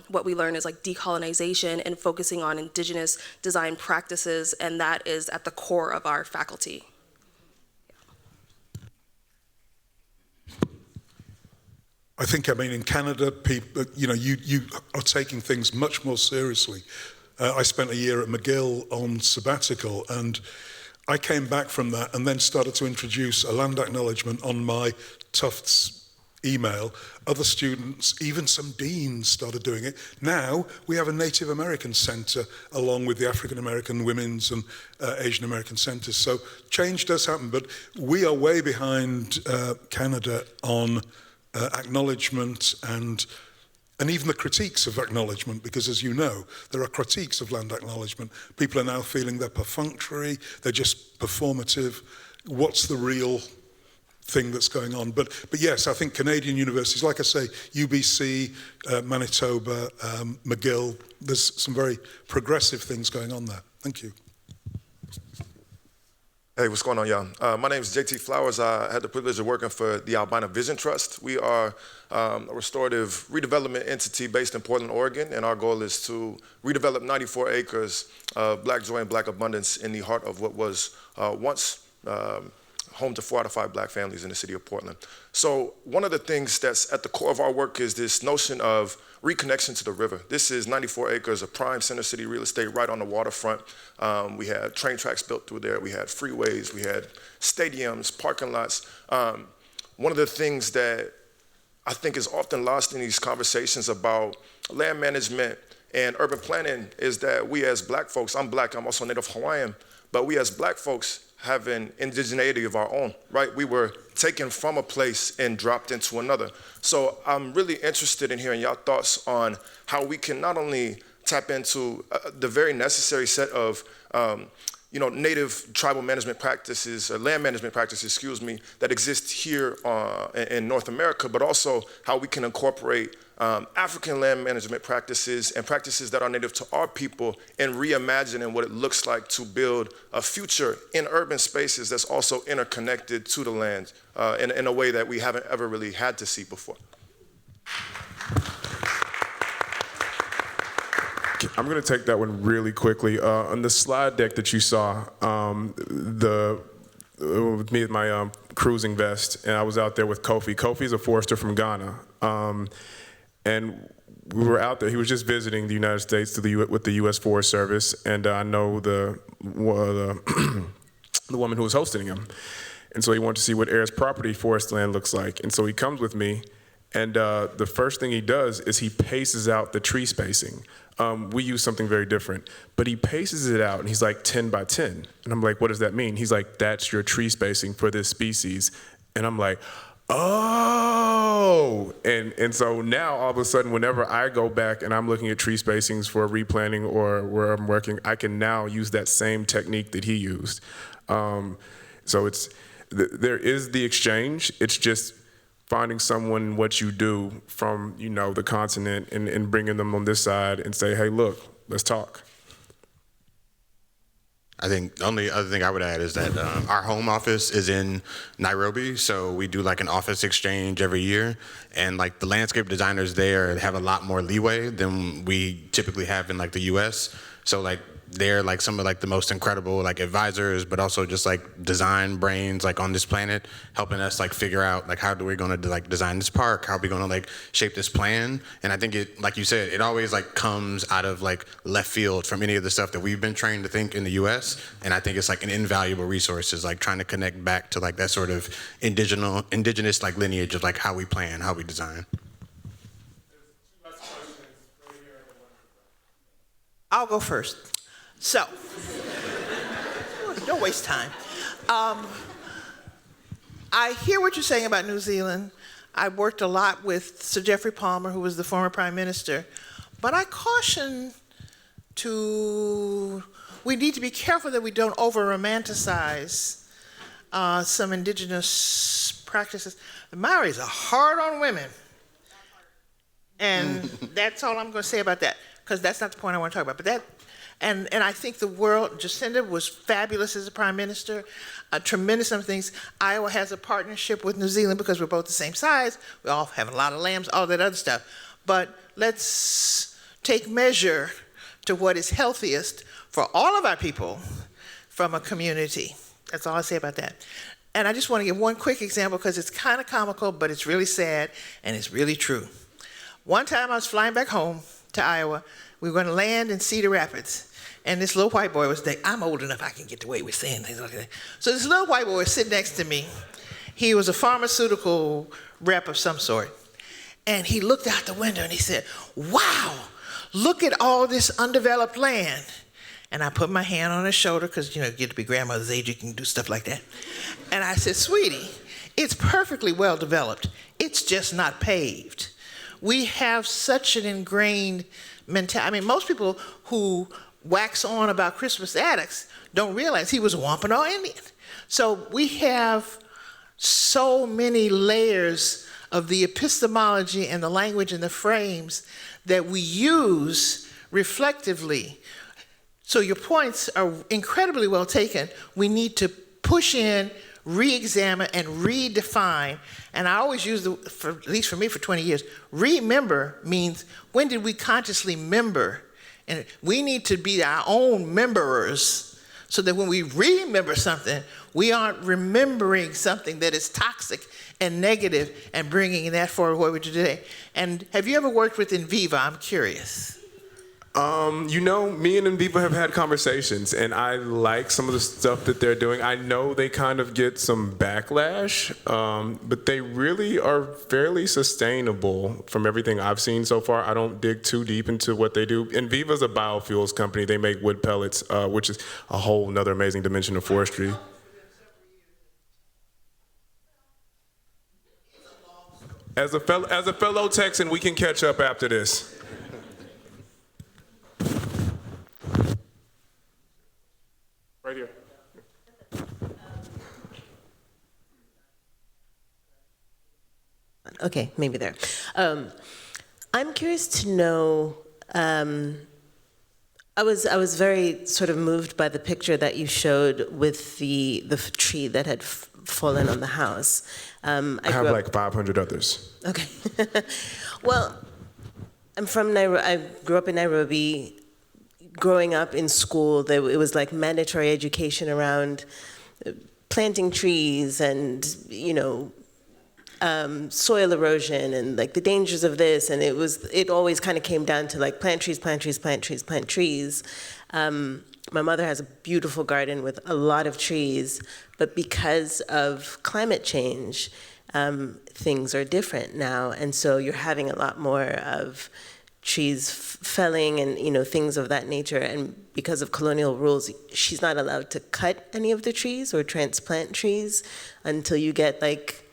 what we learn is like decolonization and focusing on Indigenous design practices, and that is at the core of our faculty. I think, I mean, in Canada, people, you know, you are taking things much more seriously. I spent a year at McGill on sabbatical, and I came back from that and then started to introduce a land acknowledgement on my Tufts email. Other students, even some deans, started doing it. Now we have a Native American Centre along with the African American Women's and Asian American Centres. So change does happen, but we are way behind Canada on acknowledgement and even the critiques of acknowledgement, because as you know, there are critiques of land acknowledgement. People are now feeling they're perfunctory, they're just performative. What's the real thing that's going on? But yes, I think Canadian universities, like I say, UBC, Manitoba, McGill, there's some very progressive things going on there. Thank you. Hey, what's going on, y'all? My name is JT Flowers. I had the privilege of working for the Albina Vision Trust. We are a restorative redevelopment entity based in Portland, Oregon, and our goal is to redevelop 94 acres of black joy and black abundance in the heart of what was once home to 4 out of 5 black families in the city of Portland. So one of the things that's at the core of our work is this notion of reconnection to the river. This is 94 acres of prime center city real estate right on the waterfront. We had train tracks built through there. We had freeways. We had stadiums, parking lots. One of the things that I think is often lost in these conversations about land management and urban planning is that we as black folks, I'm black, I'm also Native Hawaiian, but we as black folks have an indigeneity of our own, right? We were taken from a place and dropped into another. So I'm really interested in hearing y'all thoughts on how we can not only tap into the very necessary set of Native tribal management practices, or land management practices, excuse me, that exist here in North America, but also how we can incorporate African land management practices and practices that are native to our people and reimagining what it looks like to build a future in urban spaces that's also interconnected to the land in a way that we haven't ever really had to see before. I'm going to take that one really quickly. On the slide deck that you saw, with me with my cruising vest, and I was out there with Kofi. Kofi's a forester from Ghana. And we were out there. He was just visiting the United States with the U.S. Forest Service, and I know the woman who was hosting him. And so he wanted to see what heirs property forest land looks like. And so he comes with me, and the first thing he does is he paces out the tree spacing. We use something very different, but he paces it out, and he's like 10 by 10. And I'm like, what does that mean? He's like, that's your tree spacing for this species. And I'm like, oh, and so now all of a sudden, whenever I go back and I'm looking at tree spacings for replanting or where I'm working, I can now use that same technique that he used. So there is the exchange. It's just finding someone what you do from, you know, the continent and bringing them on this side and say, hey, look, let's talk. I think the only other thing I would add is that our home office is in Nairobi, so we do like an office exchange every year, and like the landscape designers there have a lot more leeway than we typically have in like the US. So like they're like some of like the most incredible like advisors, but also just like design brains like on this planet, helping us like figure out like how are we going to like design this park, how are we going to like shape this plan. And I think it, like you said, it always like comes out of like left field from any of the stuff that we've been trained to think in the US. And I think it's like an invaluable resource, is like trying to connect back to like that sort of indigenous like lineage of like how we plan, how we design. I'll go first. So, don't waste time. I hear what you're saying about New Zealand. I worked a lot with Sir Geoffrey Palmer, who was the former Prime Minister, but I caution we need to be careful that we don't over-romanticize some indigenous practices. The Maoris are hard on women, and that's all I'm going to say about that, because that's not the point I want to talk about. But that. And I think the world, Jacinda was fabulous as a prime minister, a tremendous number of things. Iowa has a partnership with New Zealand because we're both the same size. We all have a lot of lambs, all that other stuff. But let's take measure to what is healthiest for all of our people from a community. That's all I say about that. And I just want to give one quick example because it's kind of comical, but it's really sad and it's really true. One time I was flying back home to Iowa. We were going to land in Cedar Rapids. And this little white boy was there. I'm old enough, I can get away with saying things like that. So this little white boy was sitting next to me. He was a pharmaceutical rep of some sort. And he looked out the window and he said, wow, look at all this undeveloped land. And I put my hand on his shoulder, because, you know, you get to be grandmother's age, you can do stuff like that. And I said, sweetie, it's perfectly well developed. It's just not paved. We have such an ingrained mentality. I mean, most people who wax on about Crispus Attucks don't realize he was a Wampanoag Indian. So we have so many layers of the epistemology and the language and the frames that we use reflectively. So your points are incredibly well taken. We need to push in, re-examine, and redefine. And I always use, at least for me for 20 years, remember means when did we consciously member? And we need to be our own memberers so that when we remember something, we aren't remembering something that is toxic and negative and bringing that forward what we do today. And have you ever worked with Enviva? I'm curious. You know, me and Enviva have had conversations, and I like some of the stuff that they're doing. I know they kind of get some backlash, but they really are fairly sustainable from everything I've seen so far. I don't dig too deep into what they do. Enviva's a biofuels company. They make wood pellets, which is a whole nother amazing dimension of forestry. As a fellow Texan, we can catch up after this. Right here. Okay, maybe there. I'm curious to know, I was very sort of moved by the picture that you showed with the tree that had fallen on the house. I have like 500 others. Okay. Well, I'm from Nairobi. I grew up in Nairobi. Growing up in school, it was like mandatory education around planting trees and, you know, soil erosion and like the dangers of this. And it always kind of came down to like plant trees, plant trees, plant trees, plant trees. My mother has a beautiful garden with a lot of trees, but because of climate change, things are different now. And so you're having a lot more of trees felling and, you know, things of that nature. And because of colonial rules, she's not allowed to cut any of the trees or transplant trees until you get like,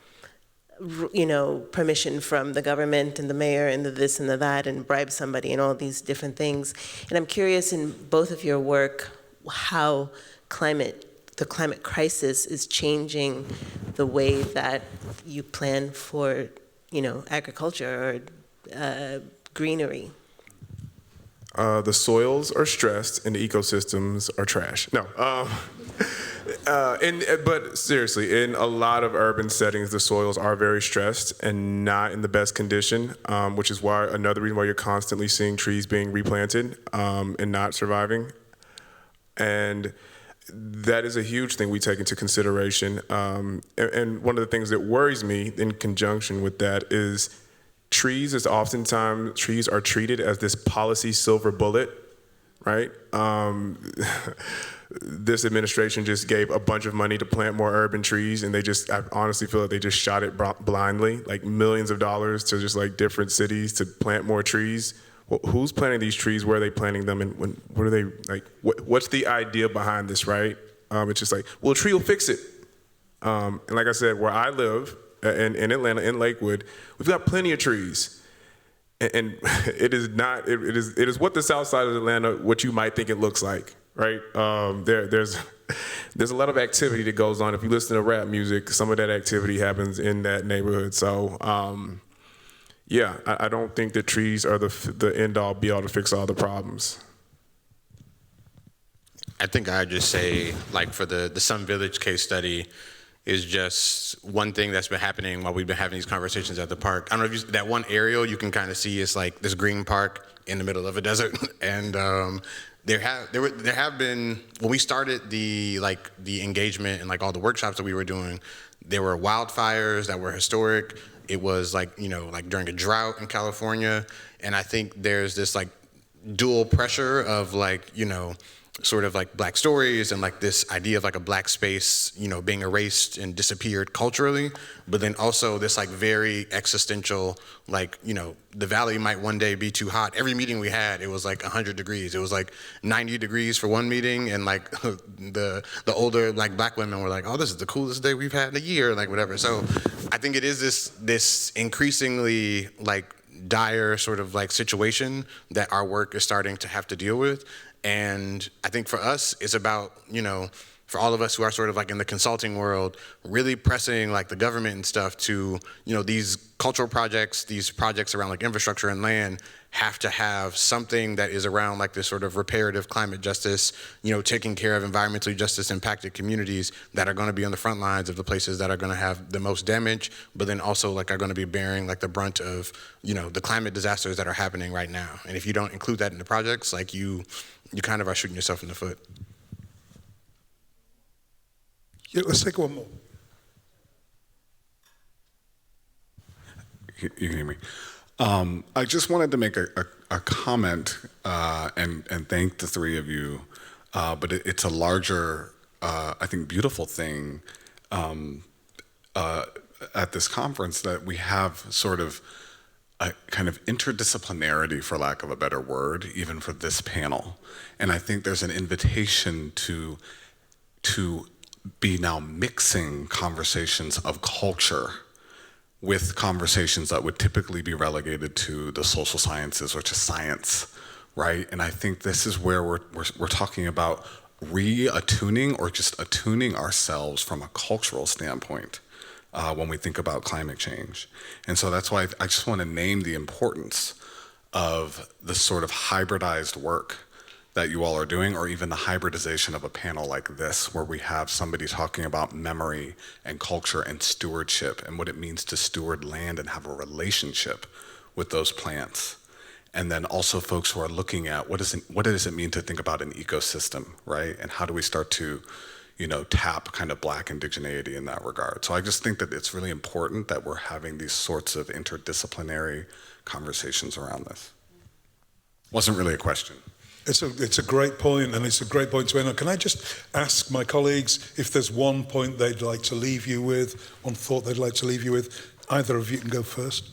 you know, permission from the government and the mayor and the this and the that and bribe somebody and all these different things. And I'm curious in both of your work how climate the climate crisis is changing the way that you plan for, agriculture or greenery? The soils are stressed and the ecosystems are trash. No. But seriously, in a lot of urban settings, the soils are very stressed and not in the best condition, which is why another reason why you're constantly seeing trees being replanted and not surviving. And that is a huge thing we take into consideration. And one of the things that worries me in conjunction with that is trees are treated as this policy silver bullet, right? This administration just gave a bunch of money to plant more urban trees, and I honestly feel like they just shot it blindly, like millions of dollars to just like different cities to plant more trees. Well, who's planting these trees? Where are they planting them? And what are they like? What's the idea behind this, right? It's just like, well, a tree will fix it. And like I said, where I live in Atlanta, in Lakewood, we've got plenty of trees. And it is what the south side of Atlanta, what you might think it looks like, right? There's a lot of activity that goes on. If you listen to rap music, some of that activity happens in that neighborhood. So, yeah, I don't think that trees are the end all be all to fix all the problems. I think I'd just say, like, for the Sun Village case study is just one thing that's been happening while we've been having these conversations at the park. I don't know if that one aerial you can kind of see is like this green park in the middle of a desert, and there have been, when we started the engagement and like all the workshops that we were doing, there were wildfires that were historic. It was like during a drought in California, and I think there's this like dual pressure of like sort of like Black stories and like this idea of like a Black space, being erased and disappeared culturally, but then also this like very existential, like, the valley might one day be too hot. Every meeting we had, it was like 100 degrees. It was like 90 degrees for one meeting, and like the older like Black women were like, oh, this is the coolest day we've had in a year, like whatever. So I think it is this increasingly like dire sort of like situation that our work is starting to have to deal with. And I think for us, it's about, for all of us who are sort of like in the consulting world, really pressing like the government and stuff to, these cultural projects, these projects around like infrastructure and land have to have something that is around like this sort of reparative climate justice, taking care of environmentally justice impacted communities that are going to be on the front lines of the places that are going to have the most damage, but then also like are going to be bearing like the brunt of, the climate disasters that are happening right now. And if you don't include that in the projects, like you kind of are shooting yourself in the foot. Yeah, let's take one more. You can hear me. I just wanted to make a comment and thank the three of you, but it's a larger, I think, beautiful thing at this conference that we have sort of a kind of interdisciplinarity, for lack of a better word, even for this panel. And I think there's an invitation to be now mixing conversations of culture with conversations that would typically be relegated to the social sciences or to science, right? And I think this is where we're talking about reattuning or just attuning ourselves from a cultural standpoint when we think about climate change. And so that's why I just want to name the importance of the sort of hybridized work that you all are doing, or even the hybridization of a panel like this, where we have somebody talking about memory and culture and stewardship and what it means to steward land and have a relationship with those plants. And then also folks who are looking at what does it mean to think about an ecosystem, right? And how do we start to, tap kind of Black indigeneity in that regard. So I just think that it's really important that we're having these sorts of interdisciplinary conversations around this. Wasn't really a question. It's a great point, and it's a great point to end on. Can I just ask my colleagues if there's one point they'd like to leave you with, one thought they'd like to leave you with? Either of you can go first.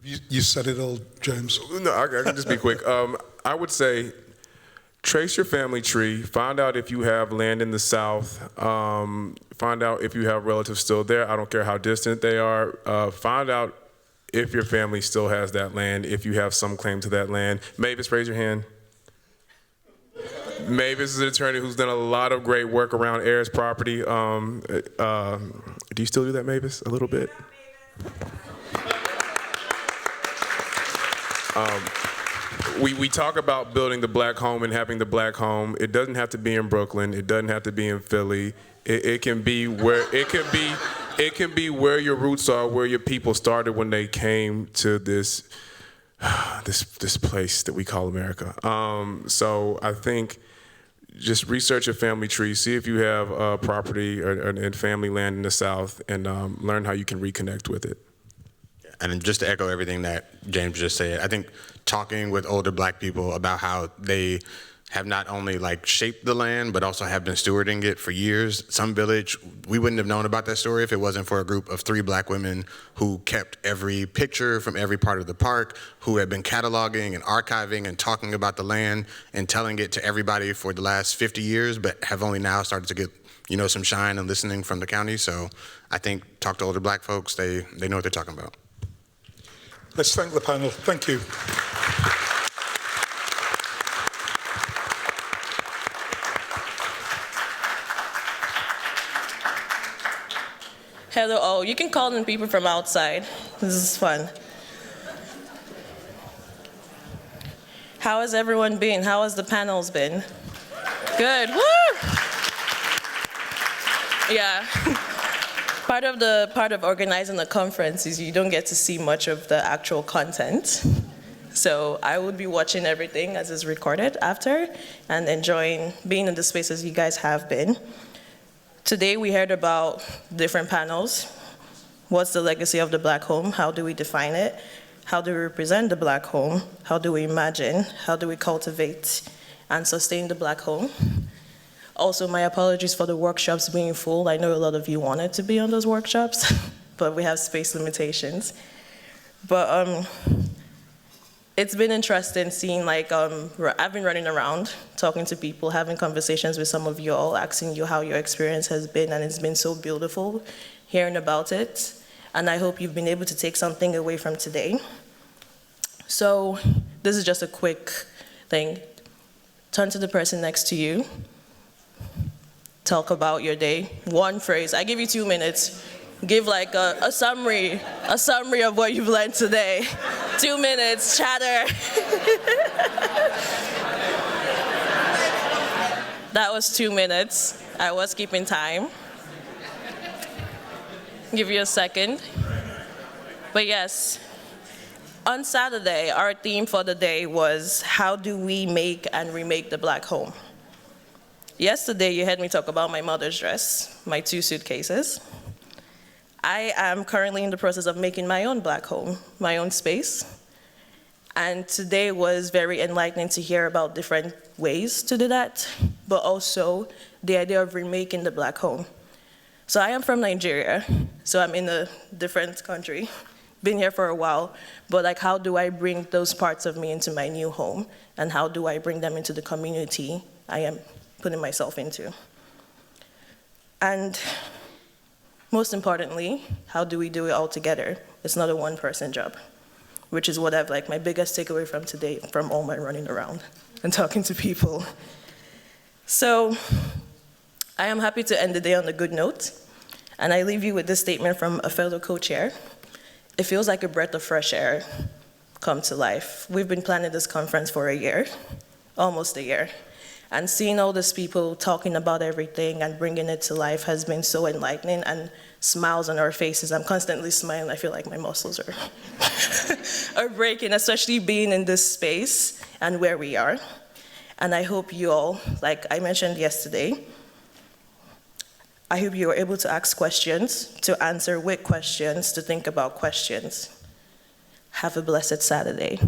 You said it all, James. No, I can just be quick. I would say trace your family tree, find out if you have land in the South, find out if you have relatives still there. I don't care how distant they are. Find out if your family still has that land, if you have some claim to that land. Mavis, raise your hand. Mavis is an attorney who's done a lot of great work around heirs property. Do you still do that, Mavis, a little bit? We talk about building the black home and having the black home. It doesn't have to be in Brooklyn. It doesn't have to be in Philly. It can be where where your roots are, where your people started when they came to this place that we call America. So I think just research a family tree, see if you have property and family land in the South, and learn how you can reconnect with it. And just to echo everything that James just said, I think talking with older black people about how they have not only like shaped the land, but also have been stewarding it for years. Some village, we wouldn't have known about that story if it wasn't for a group of 3 black women who kept every picture from every part of the park, who have been cataloging and archiving and talking about the land and telling it to everybody for the last 50 years, but have only now started to get, you know, some shine and listening from the county. So I think talk to older black folks, they know what they're talking about. Let's thank the panel. Thank you. Hello, all. You can call in people from outside. This is fun. How has everyone been? How has the panels been? Good. Woo! Yeah. Part of organizing the conference is you don't get to see much of the actual content. So I would be watching everything as is recorded after and enjoying being in the spaces you guys have been. Today we heard about different panels. What's the legacy of the black home? How do we define it? How do we represent the black home? How do we imagine? How do we cultivate and sustain the black home? Also, my apologies for the workshops being full. I know a lot of you wanted to be on those workshops, but we have space limitations. But it's been interesting seeing, like, I've been running around, talking to people, having conversations with some of you all, asking you how your experience has been, and it's been so beautiful hearing about it. And I hope you've been able to take something away from today. So this is just a quick thing. Turn to the person next to you. Talk about your day. One phrase. I give you 2 minutes. Give like a summary of what you've learned today. 2 minutes, chatter. That was 2 minutes. I was keeping time. Give you a second. But yes, on Saturday, our theme for the day was how do we make and remake the black home? Yesterday, you heard me talk about my mother's dress, my 2 suitcases. I am currently in the process of making my own black home, my own space. And today was very enlightening to hear about different ways to do that, but also the idea of remaking the black home. So I am from Nigeria, so I'm in a different country, been here for a while, but like how do I bring those parts of me into my new home, and how do I bring them into the community I am putting myself into? And most importantly, how do we do it all together? It's not a one-person job, which is what I've, like, my biggest takeaway from today, from all my running around and talking to people. So I am happy to end the day on a good note, and I leave you with this statement from a fellow co-chair. It feels like a breath of fresh air come to life. We've been planning this conference for a year, almost a year. And seeing all these people talking about everything and bringing it to life has been so enlightening, and smiles on our faces. I'm constantly smiling. I feel like my muscles are breaking, especially being in this space and where we are. And I hope you all, like I mentioned yesterday, I hope you are able to ask questions, to answer with questions, to think about questions. Have a blessed Saturday.